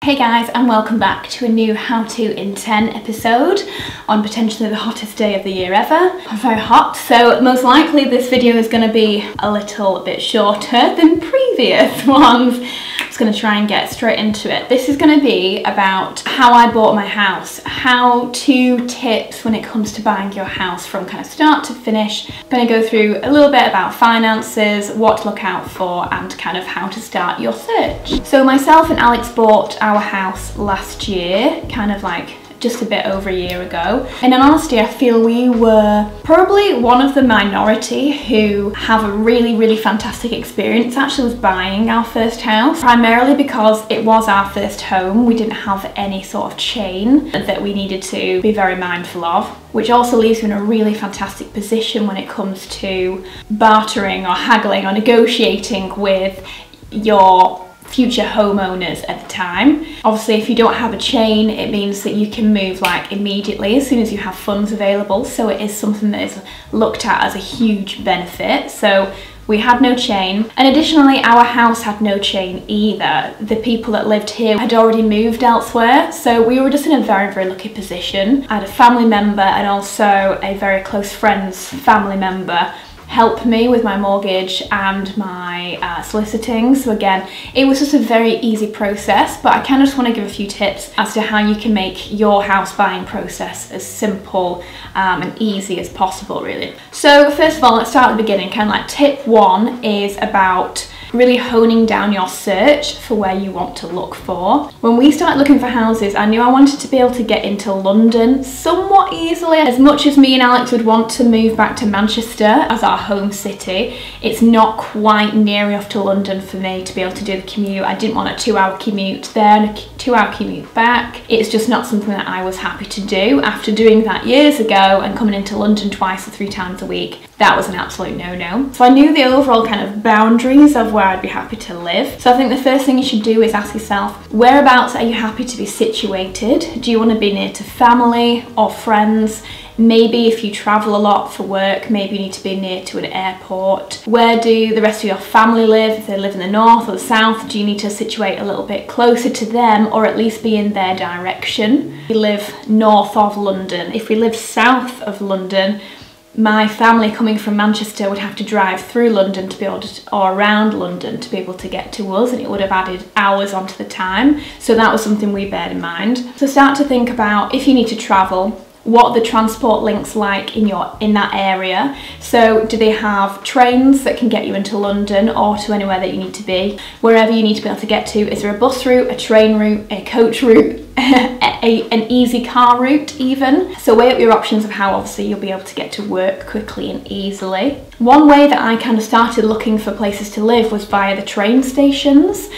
Hey guys, and welcome back to a new How To in 10 episode on potentially the hottest day of the year ever. I'm very hot, so most likely this video is going to be a little bit shorter than previous ones. I'm just going to try and get straight into it. This is going to be about how I bought my house, how-to tips when it comes to buying your house from kind of start to finish. I'm going to go through a little bit about finances, what to look out for, and kind of how to start your search. So myself and Alex bought our house last year, kind of like just a bit over a year ago. And in honesty, I feel we were probably one of the minority who have a really fantastic experience actually with buying our first house, primarily because it was our first home. We didn't have any sort of chain that we needed to be very mindful of, which also leaves you in a really fantastic position when it comes to bartering or haggling or negotiating with your future homeowners at the time. Obviously, if you don't have a chain, it means that you can move like immediately as soon as you have funds available, so it is something that is looked at as a huge benefit. So we had no chain, and additionally our house had no chain either. The people that lived here had already moved elsewhere, so we were just in a very lucky position. I had a family member and also a very close friend's family member help me with my mortgage and my soliciting. So again, it was just a very easy process, but I kind of just want to give a few tips as to how you can make your house buying process as simple and easy as possible, really. So first of all, let's start at the beginning. Kind of like tip one is about really honing down your search for where you want to look for. When we started looking for houses, I knew I wanted to be able to get into London somewhat easily. As much as me and Alex would want to move back to Manchester as our home city, it's not quite near enough to London for me to be able to do the commute. I didn't want a 2-hour commute there and a 2-hour commute back. It's just not something that I was happy to do. After doing that years ago and coming into London 2 or 3 times a week, that was an absolute no-no. So I knew the overall kind of boundaries of where I'd be happy to live. So I think the first thing you should do is ask yourself, whereabouts are you happy to be situated? Do you want to be near to family or friends? Maybe if you travel a lot for work, maybe you need to be near to an airport. Where do the rest of your family live? If they live in the north or the south, do you need to situate a little bit closer to them, or at least be in their direction? We live north of London. If we lived south of London, my family coming from Manchester would have to drive through London to be able to, or around London to be able to get to us, and it would have added hours onto the time. So that was something we bared in mind. So start to think about, if you need to travel, what are the transport links like in that area? So do they have trains that can get you into London or to anywhere that you need to be? Wherever you need to be able to get to, is there a bus route, a train route, a coach route, an easy car route even? So weigh up your options of how obviously you'll be able to get to work quickly and easily. One way that I kind of started looking for places to live was via the train stations,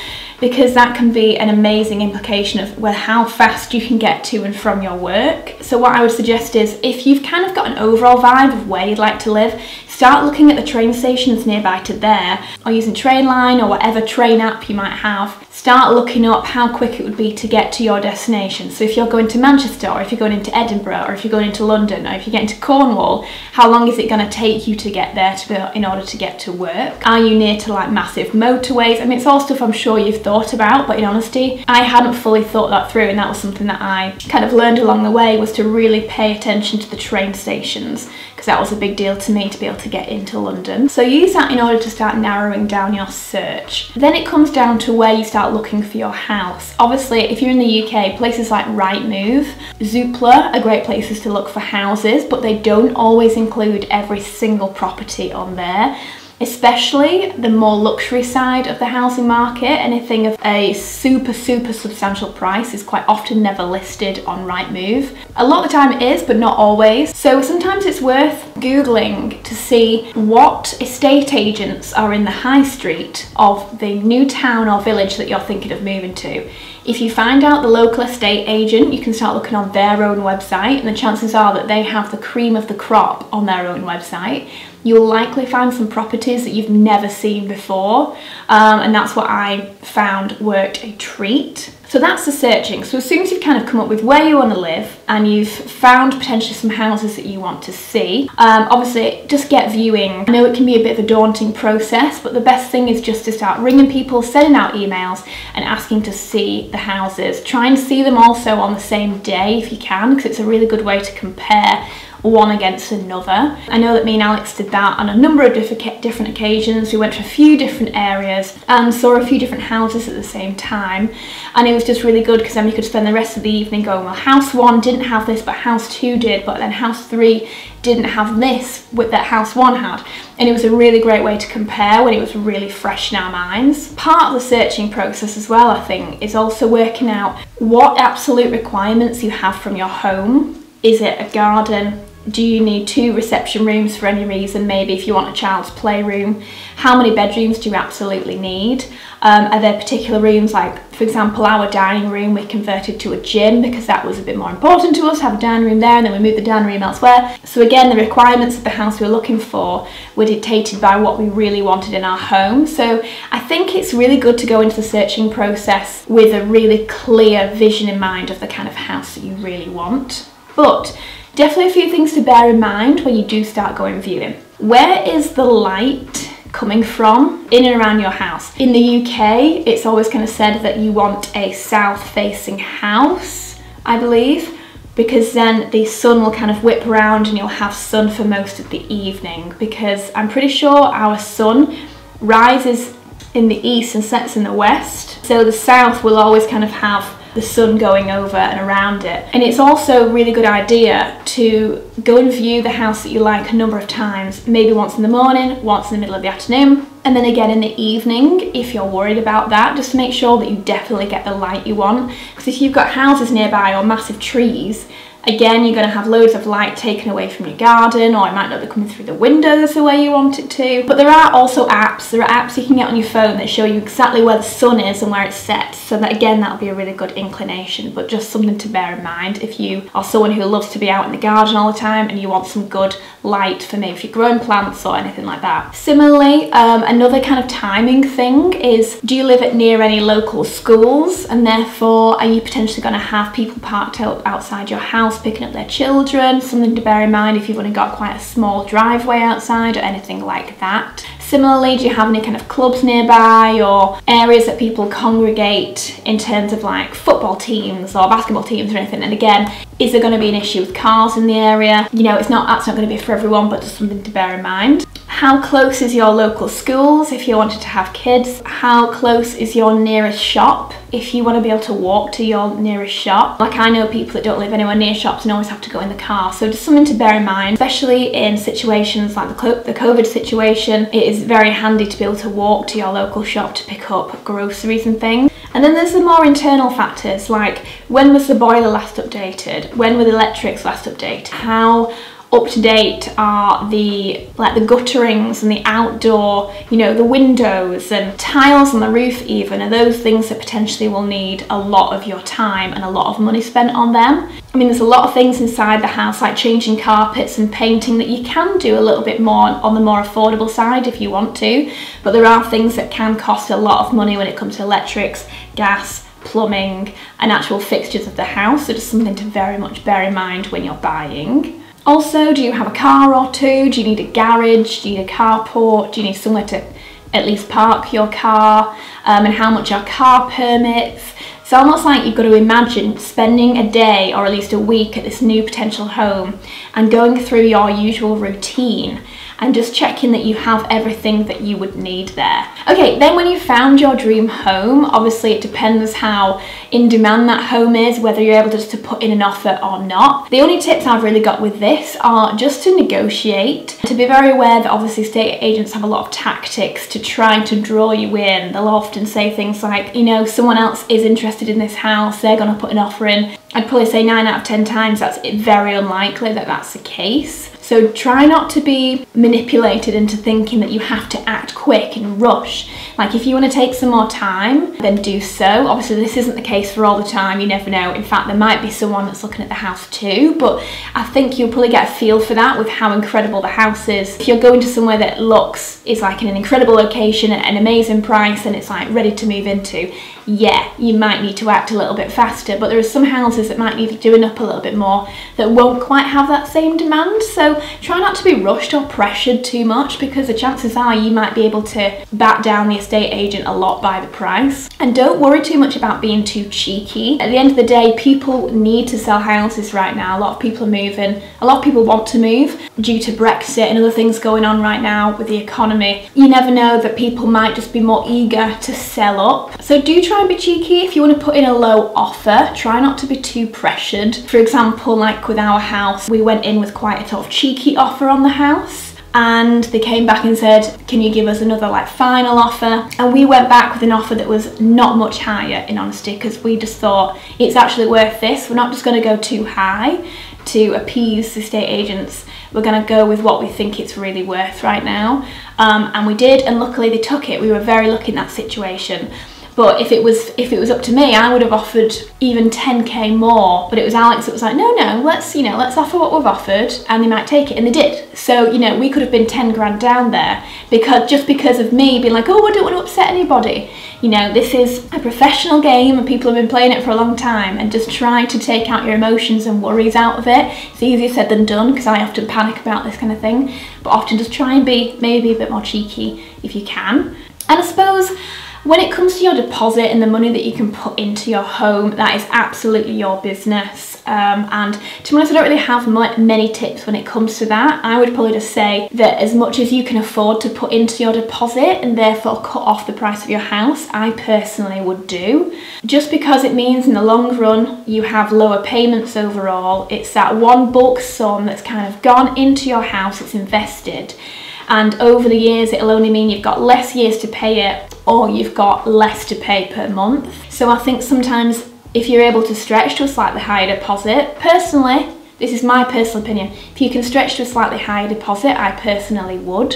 because that can be an amazing implication of how fast you can get to and from your work. So what I would suggest is, if you've kind of got an overall vibe of where you'd like to live, start looking at the train stations nearby to there, or using Trainline or whatever train app you might have. Start looking up how quick it would be to get to your destination. So if you're going to Manchester, or if you're going into Edinburgh, or if you're going into London, or if you're getting to Cornwall, how long is it going to take you to get there in order to get to work? Are you near to like massive motorways? I mean, it's all stuff I'm sure you've thought about, but in honesty, I hadn't fully thought that through, and that was something that I kind of learned along the way, was to really pay attention to the train stations, because that was a big deal to me to be able to get into London. So use that in order to start narrowing down your search. Then it comes down to where you start looking for your house. Obviously, if you're in the UK, places like Rightmove, Zoopla are great places to look for houses, but they don't always include every single property on there. Especially the more luxury side of the housing market. Anything of a super substantial price is quite often never listed on Rightmove. A lot of the time it is, but not always. So sometimes it's worth Googling to see what estate agents are in the high street of the new town or village that you're thinking of moving to. If you find out the local estate agent, you can start looking on their own website, and the chances are that they have the cream of the crop on their own website. You'll likely find some properties that you've never seen before, and that's what I found worked a treat. So that's the searching. So as soon as you've kind of come up with where you want to live and you've found potentially some houses that you want to see, obviously just get viewing. I know it can be a bit of a daunting process, but the best thing is just to start ringing people, sending out emails and asking to see the houses. Try and see them also on the same day if you can, because it's a really good way to compare one against another. I know that me and Alex did that on a number of different occasions. We went to a few different areas and saw a few different houses at the same time, and it was just really good because then we could spend the rest of the evening going, well, house 1 didn't have this but house 2 did, but then house 3 didn't have this with that house 1 had, and it was a really great way to compare when it was really fresh in our minds. Part of the searching process as well, I think, is also working out what absolute requirements you have from your home. Is it a garden? Do you need 2 reception rooms for any reason? Maybe if you want a child's playroom. How many bedrooms do you absolutely need? Are there particular rooms, like for example our dining room we converted to a gym because that was a bit more important to us, have a dining room there, and then we moved the dining room elsewhere. So again, the requirements of the house we were looking for were dictated by what we really wanted in our home. So I think it's really good to go into the searching process with a really clear vision in mind of the kind of house that you really want. But definitely a few things to bear in mind when you do start going viewing. Where is the light coming from in and around your house? In the UK, it's always kind of said that you want a south-facing house, I believe, because then the sun will kind of whip around and you'll have sun for most of the evening, because I'm pretty sure our sun rises in the east and sets in the west. So the south will always kind of have the sun going over and around it. And it's also a really good idea to go and view the house that you like a number of times, maybe once in the morning, once in the middle of the afternoon, and then again in the evening if you're worried about that, just to make sure that you definitely get the light you want. Because if you've got houses nearby or massive trees, again, you're going to have loads of light taken away from your garden, or it might not be coming through the windows the way you want it to. But there are also apps. There are apps you can get on your phone that show you exactly where the sun is and where it's set. So that again, that'll be a really good inclination, but just something to bear in mind if you are someone who loves to be out in the garden all the time and you want some good light for maybe if you're growing plants or anything like that. Similarly, another kind of timing thing is, do you live near any local schools, and therefore are you potentially going to have people parked outside your house picking up their children? Something to bear in mind if you've only got quite a small driveway outside or anything like that. Similarly, do you have any kind of clubs nearby or areas that people congregate in terms of like football teams or basketball teams or anything? And again, is there going to be an issue with cars in the area? You know, that's not going to be for everyone, but just something to bear in mind. How close is your local schools if you wanted to have kids? How close is your nearest shop if you want to be able to walk to your nearest shop? Like, I know people that don't live anywhere near shops and always have to go in the car, so just something to bear in mind, especially in situations like the COVID situation. It is very handy to be able to walk to your local shop to pick up groceries and things. And then there's the more internal factors, like when was the boiler last updated? When were the electrics last updated? How up to date are the gutterings and the outdoor, you know, the windows and tiles on the roof even? Are those things that potentially will need a lot of your time and a lot of money spent on them? I mean, there's a lot of things inside the house like changing carpets and painting that you can do a little bit more on the more affordable side if you want to, but there are things that can cost a lot of money when it comes to electrics, gas, plumbing and actual fixtures of the house. So just something to very much bear in mind when you're buying. Also, do you have a car or two? Do you need a garage? Do you need a carport? Do you need somewhere to at least park your car? And how much are car permits? It's almost like you've got to imagine spending a day or at least a week at this new potential home and going through your usual routine and just checking that you have everything that you would need there. Okay, then when you've found your dream home, obviously it depends how in demand that home is, whether you're able just to put in an offer or not. The only tips I've really got with this are just to negotiate, to be very aware that obviously estate agents have a lot of tactics to try to draw you in. They'll often say things like, you know, someone else is interested in this house, they're gonna put an offer in. I'd probably say 9 out of 10 times that's very unlikely that that's the case. So try not to be manipulated into thinking that you have to act quick and rush. Like, if you want to take some more time, then do so. Obviously this isn't the case for all the time, you never know. In fact, there might be someone that's looking at the house too, but I think you'll probably get a feel for that with how incredible the house is. If you're going to somewhere that is like in an incredible location at an amazing price and it's like ready to move into, yeah, you might need to act a little bit faster, but there are some houses that might need doing up a little bit more that won't quite have that same demand. So try not to be rushed or pressured too much, because the chances are you might be able to back down the estate agent a lot by the price. And don't worry too much about being too cheeky. At the end of the day, people need to sell houses right now. A lot of people are moving. A lot of people want to move due to Brexit and other things going on right now with the economy. You never know that people might just be more eager to sell up. So do try and be cheeky. If you want to put in a low offer, try not to be too pressured. For example, like with our house, we went in with quite a sort of cheeky offer on the house, and they came back and said, can you give us another like final offer? And we went back with an offer that was not much higher, in honesty, because we just thought it's actually worth this. We're not just going to go too high to appease the estate agents. We're going to go with what we think it's really worth right now. And we did, and luckily they took it. We were very lucky in that situation. But if it was up to me, I would have offered even 10k more. But it was Alex that was like, no, let's offer what we've offered, and they might take it, and they did. So we could have been 10 grand down there because of me being like, oh, I don't want to upset anybody. This is a professional game, and people have been playing it for a long time, and just try to take out your emotions and worries out of it. It's easier said than done, because I often panic about this kind of thing. But often just try and be maybe a bit more cheeky if you can. And I suppose, when it comes to your deposit and the money that you can put into your home, that is absolutely your business. And to be honest, I don't really have many tips when it comes to that. I would probably just say that as much as you can afford to put into your deposit and therefore cut off the price of your house, I personally would do. Just because it means in the long run you have lower payments overall. It's that one bulk sum that's kind of gone into your house, it's invested. And over the years, it'll only mean you've got less years to pay it, or you've got less to pay per month. So I think sometimes if you're able to stretch to a slightly higher deposit, personally, this is my personal opinion, if you can stretch to a slightly higher deposit, I personally would.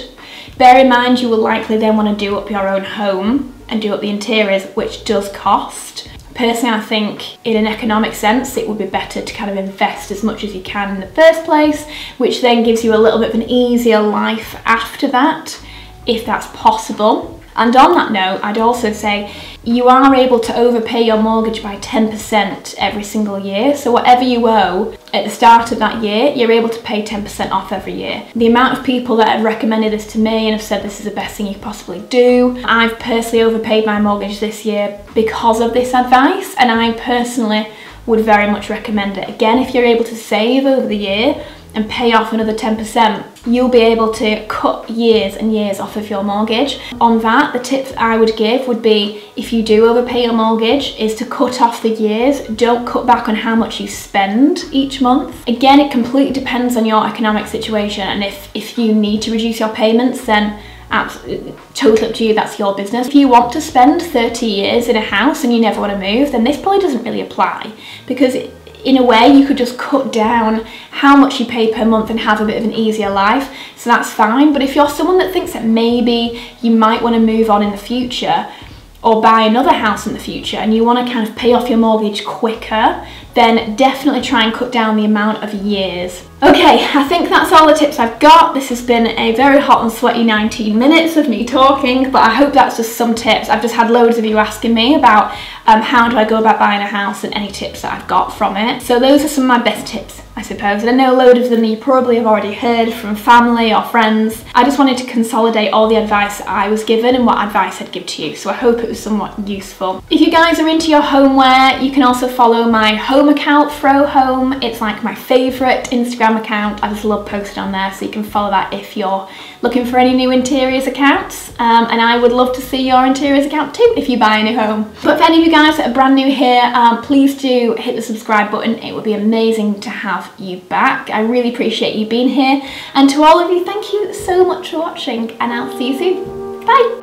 Bear in mind, you will likely then want to do up your own home and do up the interiors, which does cost. Personally, I think in an economic sense, it would be better to kind of invest as much as you can in the first place, which then gives you a little bit of an easier life after that, if that's possible. And on that note, I'd also say you are able to overpay your mortgage by 10% every single year. So whatever you owe at the start of that year, you're able to pay 10% off every year. The amount of people that have recommended this to me and have said this is the best thing you could possibly do. I've personally overpaid my mortgage this year because of this advice, and I personally would very much recommend it. Again, if you're able to save over the year and pay off another 10%, you'll be able to cut years and years off of your mortgage. On that, the tips I would give would be, if you do overpay your mortgage, is to cut off the years. Don't cut back on how much you spend each month. Again, it completely depends on your economic situation, and if you need to reduce your payments, then absolutely totally up to you, that's your business. If you want to spend 30 years in a house and you never want to move, then this probably doesn't really apply, because in a way you could just cut down how much you pay per month and have a bit of an easier life, so that's fine. But if you're someone that thinks that maybe you might want to move on in the future or buy another house in the future, and you want to kind of pay off your mortgage quicker, then definitely try and cut down the amount of years. Okay, I think that's all the tips I've got. This has been a very hot and sweaty 19 minutes of me talking, but I hope that's just some tips. I've just had loads of you asking me about how do I go about buying a house and any tips that I've got from it. So those are some of my best tips, I suppose. And I know a load of them you probably have already heard from family or friends. I just wanted to consolidate all the advice I was given and what advice I'd give to you. So I hope it was somewhat useful. If you guys are into your homeware, you can also follow my home account, Throw Home. It's like my favourite Instagram account. I just love posting on there, so you can follow that if you're looking for any new interiors accounts. And I would love to see your interiors account too if you buy a new home. But for any of you guys that are brand new here, please do hit the subscribe button. It would be amazing to have you back. I really appreciate you being here. And to all of you, thank you so much for watching, and I'll see you soon. Bye!